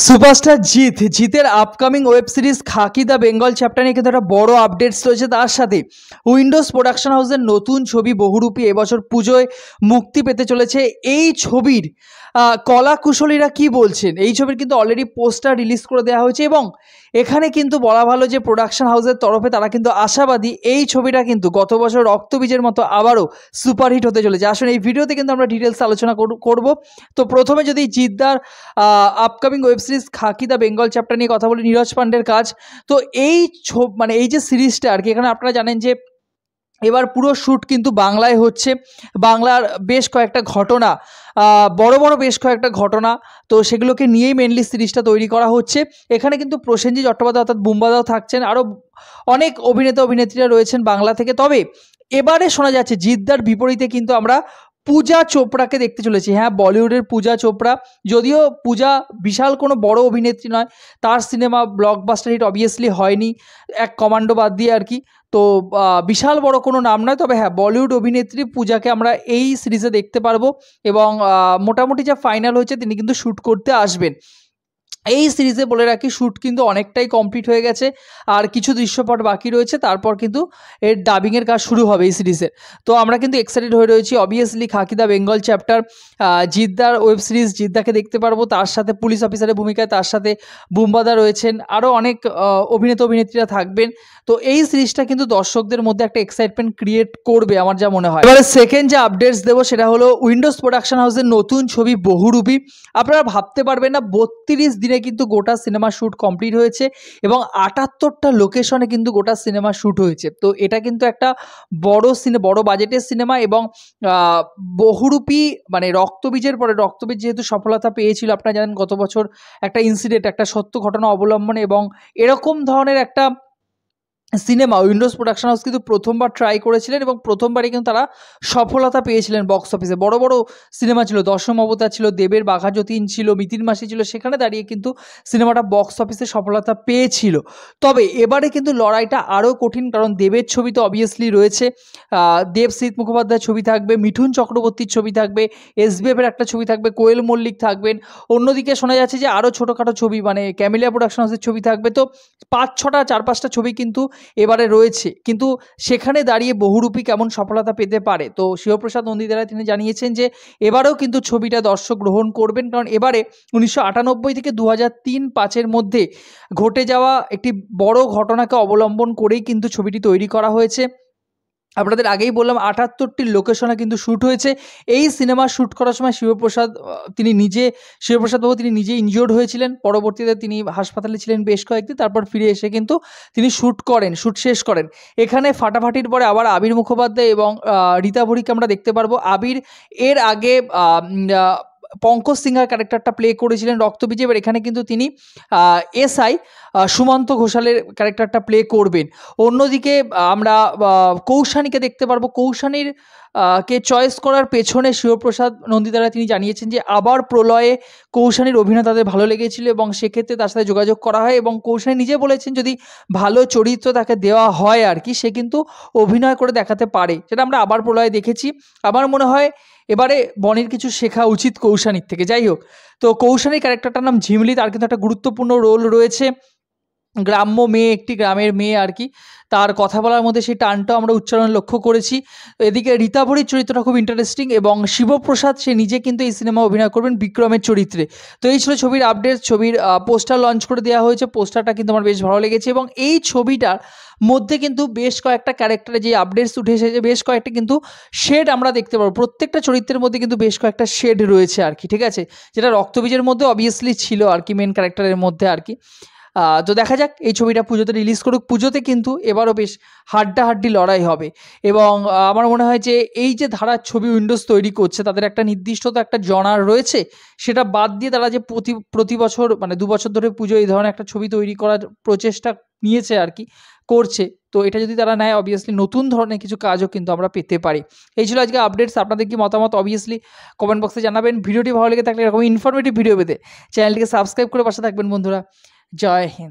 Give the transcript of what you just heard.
Superstar জিতের upcoming web series Khakee the Bengal chapter নিয়ে কিন্তু একটা বড় আপডেটস রয়েছে। তার সাথে উইন্ডোজ প্রোডাকশন হাউসের নতুন ছবি বহুরূপী এবছর পুজোয় মুক্তি পেতে চলেছে। এই ছবির কলা কুশলীরা কি বলছেন, এই ছবির কিন্তু অলরেডি পোস্টার রিলিজ করে দেওয়া হয়েছে এবং এখানে কিন্তু বলা ভালো যে প্রোডাকশন হাউসের তরফে তারা কিন্তু আশাবাদী এই ছবিটা কিন্তু গত বছর রক্তবীজের মতো আবারও সুপারহিট হতে চলেছে। আসলে এই ভিডিওতে কিন্তু আমরা ডিটেলস আলোচনা করব। তো প্রথমে যদি জিদ্দার upcoming web series Khakee the Bengal chapter নিয়ে কথা বলি, নীরজ পান্ডের কাজ। তো এই এই যে সিরিজটা আর কি, এখানে আপনারা জানেন যে এবার পুরো শ্যুট কিন্তু বাংলায় হচ্ছে। বাংলার বেশ কয়েকটা ঘটনা, বড় বড় বেশ কয়েকটা ঘটনা, তো সেগুলোকে নিয়েই মেনলি সিরিজটা তৈরি করা হচ্ছে। এখানে কিন্তু প্রসেনজিৎ চট্টোপাধ্যায় অর্থাৎ বুম্বাদাও থাকছেন, আরও অনেক অভিনেতা অভিনেত্রীরা রয়েছেন বাংলা থেকে। তবে এবারে শোনা যাচ্ছে জিদ্দার বিপরীতে কিন্তু আমরা পূজা চোপড়াকে দেখতে চলেছি। হ্যাঁ, বলিউডের পূজা চোপড়া, যদিও পূজা বিশাল কোনো বড় অভিনেত্রী নয়, তার সিনেমা ব্লকবাস্টার হিট অবভিয়াসলি হয়নি, এক কমান্ডো বাদ দিয়ে আর কি। তো বিশাল বড় কোনো নাম নয়, তবে হ্যাঁ বলিউড অভিনেত্রী পূজাকে আমরা এই সিরিজে দেখতে পারবো এবং মোটামুটি যা ফাইনাল হয়েছে তিনি কিন্তু শ্যুট করতে আসবেন এই সিরিজে। বলে রাখি শ্যুট কিন্তু অনেকটাই কমপ্লিট হয়ে গেছে, আর কিছু দৃশ্যপট বাকি রয়েছে, তারপর কিন্তু এর ডাবিংয়ের কাজ শুরু হবে এই সিরিজের। তো আমরা কিন্তু এক্সাইটেড হয়ে রয়েছি। Obviously Khakee the Bengal chapter, জিদ্দার ওয়েব সিরিজ, জিদ্দাকে দেখতে পারবো, তার সাথে পুলিশ অফিসারের ভূমিকায় তার সাথে বুম্বাদা রয়েছেন, আরও অনেক অভিনেতা অভিনেত্রীরা থাকবেন। তো এই সিরিজটা কিন্তু দর্শকদের মধ্যে একটা এক্সাইটমেন্ট ক্রিয়েট করবে আমার যা মনে হয়। এবারে সেকেন্ড যে আপডেটস দেবো সেটা হলো উইন্ডোজ প্রোডাকশন হাউসের নতুন ছবি বহুরূপী। আপনারা ভাবতে পারবেন না, 32 দিনে কিন্তু গোটা সিনেমা শ্যুট কমপ্লিট হয়েছে এবং 78টা লোকেশনে কিন্তু গোটা সিনেমা শ্যুট হয়েছে। তো এটা কিন্তু একটা বড় বাজেটের সিনেমা এবং বহুরূপী মানে রক্তবীজের পরে, রক্তবীজ যেহেতু সফলতা পেয়েছিল, আপনারা জানেন গত বছর একটা ইনসিডেন্ট, একটা সত্য ঘটনা অবলম্বনে, এবং এরকম ধরনের একটা সিনেমা উইন্ডোজ প্রোডাকশন হাউস কিন্তু প্রথমবার ট্রাই করেছিলেন এবং প্রথমবারই কিন্তু তারা সফলতা পেয়েছিলেন বক্স অফিসে। বড় বড় সিনেমা ছিল, দশম অবতার ছিল, দেবের বাঘা যতীন ছিল, মিতিন মাসি ছিল, সেখানে দাঁড়িয়ে কিন্তু সিনেমাটা বক্স অফিসে সফলতা পেয়েছিল। তবে এবারে কিন্তু লড়াইটা আরও কঠিন, কারণ দেবের ছবি তো অবভিয়াসলি রয়েছে, দেবশ্রীত মুখোপাধ্যায়ের ছবি থাকবে, মিঠুন চক্রবর্তীর ছবি থাকবে, এসবিএফের একটা ছবি থাকবে, কোয়েল মল্লিক থাকবেন। অন্যদিকে শোনা যাচ্ছে যে আরও ছোটোখাটো ছবি মানে ক্যামিলিয়া প্রোডাকশন হাউসের ছবি থাকবে। তো 4-5টা ছবি কিন্তু এবারে রয়েছে, কিন্তু সেখানে দাঁড়িয়ে বহুরূপী কেমন সফলতা পেতে পারে। তো শিবপ্রসাদ নন্দীদারা তিনি জানিয়েছেন যে এবারেও কিন্তু ছবিটা দর্শক গ্রহণ করবেন, কারণ এবারে 1998 থেকে 2003-05 মধ্যে ঘটে যাওয়া একটি বড় ঘটনাকে অবলম্বন করেই কিন্তু ছবিটি তৈরি করা হয়েছে। আপনাদের আগেই বললাম 78টি লোকেশনে কিন্তু শ্যুট হয়েছে। এই সিনেমা শ্যুট করার সময় শিবপ্রসাদ বাবু তিনি নিজে ইনজিওর্ড হয়েছিলেন, পরবর্তীতে তিনি হাসপাতালে ছিলেন বেশ কয়েকদিন, তারপর ফিরে এসে কিন্তু তিনি শ্যুট শেষ করেন। এখানে ফাটাফাটির পরে আবার আবির মুখোপাধ্যায় এবং রীতা ভরিকে আমরা দেখতে পারবো। আবির এর আগে পঙ্কজ সিংহার ক্যারেক্টারটা প্লে করেছিলেন রক্তবীজে, এবার এখানে কিন্তু তিনি এসআই সুমন্ত ঘোষালের ক্যারেক্টারটা প্লে করবেন। অন্যদিকে আমরা কৌশানীকে দেখতে পারবো। কৌশানীর কে চয়েস করার পেছনে শিবপ্রসাদ নন্দীদারা তিনি জানিয়েছেন যে আবার প্রলয়ে কৌশানীর অভিনয় তাদের ভালো লেগেছিল এবং সেক্ষেত্রে তার সাথে যোগাযোগ করা হয়, এবং কৌশানী নিজে বলেছেন যদি ভালো চরিত্র তাকে দেওয়া হয় আর কি, সে কিন্তু অভিনয় করে দেখাতে পারে, সেটা আমরা আবার প্রলয়ে দেখেছি। আমার মনে হয় এবারে বনির কিছু শেখা উচিত কৌশানীর থেকে। যাই হোক, তো কৌশানীর ক্যারেক্টারটার নাম ঝিমলি, তার কিন্তু একটা গুরুত্বপূর্ণ রোল রয়েছে। গ্রাম্য মেয়ে, একটি গ্রামের মেয়ে আর কি, তার কথা বলার মধ্যে সেই টানটাও আমরা উচ্চারণ লক্ষ্য করেছি। এদিকে রীতা ভরির চরিত্রটা খুব ইন্টারেস্টিং এবং শিবপ্রসাদ সে নিজে কিন্তু এই সিনেমা অভিনয় করবেন বিক্রমের চরিত্রে। তো এই ছিল ছবির আপডেট। ছবির পোস্টার লঞ্চ করে দেওয়া হয়েছে, পোস্টারটা কিন্তু আমার বেশ ভালো লেগেছে এবং এই ছবিটার মধ্যে কিন্তু বেশ কয়েকটা ক্যারেক্টারে যে আপডেটস উঠে এসেছে, বেশ কয়েকটা কিন্তু শেড আমরা দেখতে পাবো। প্রত্যেকটা চরিত্রের মধ্যে কিন্তু বেশ কয়েকটা শেড রয়েছে আর কি, ঠিক আছে, যেটা রক্তবীজের মধ্যে অবভিয়াসলি ছিল আর কি, মেন ক্যারেক্টারের মধ্যে আর কি। তো দেখা যাক, এই ছবিটা পুজোতে রিলিজ করুক। পুজোতে কিন্তু এবারও বেশ হাড্ডাহাড্ডি লড়াই হবে এবং আমার মনে হয় যে এই যে ধারার ছবি উইন্ডোজ তৈরি করছে, তাদের একটা নির্দিষ্ট তো একটা জনার রয়েছে, সেটা বাদ দিয়ে তারা যে প্রতি বছর মানে 2 বছর ধরে পুজো এই ধরনের একটা ছবি তৈরি করার প্রচেষ্টা নিয়েছে আর কি, করছে। তো এটা যদি তারা নেয়, অবভিয়াসলি নতুন ধরনের কিছু কাজও কিন্তু আমরা পেতে পারি। এই ছিল আজকে আপডেটস। আপনাদের কি মতামত অবভিয়াসলি কমেন্ট বক্সে জানাবেন। ভিডিওটি ভালো লেগে থাকলে এরকম ইনফরমেটিভ ভিডিও পেতে চ্যানেলটিকে সাবস্ক্রাইব করে পাশে থাকবেন বন্ধুরা। জয় হিন্দ।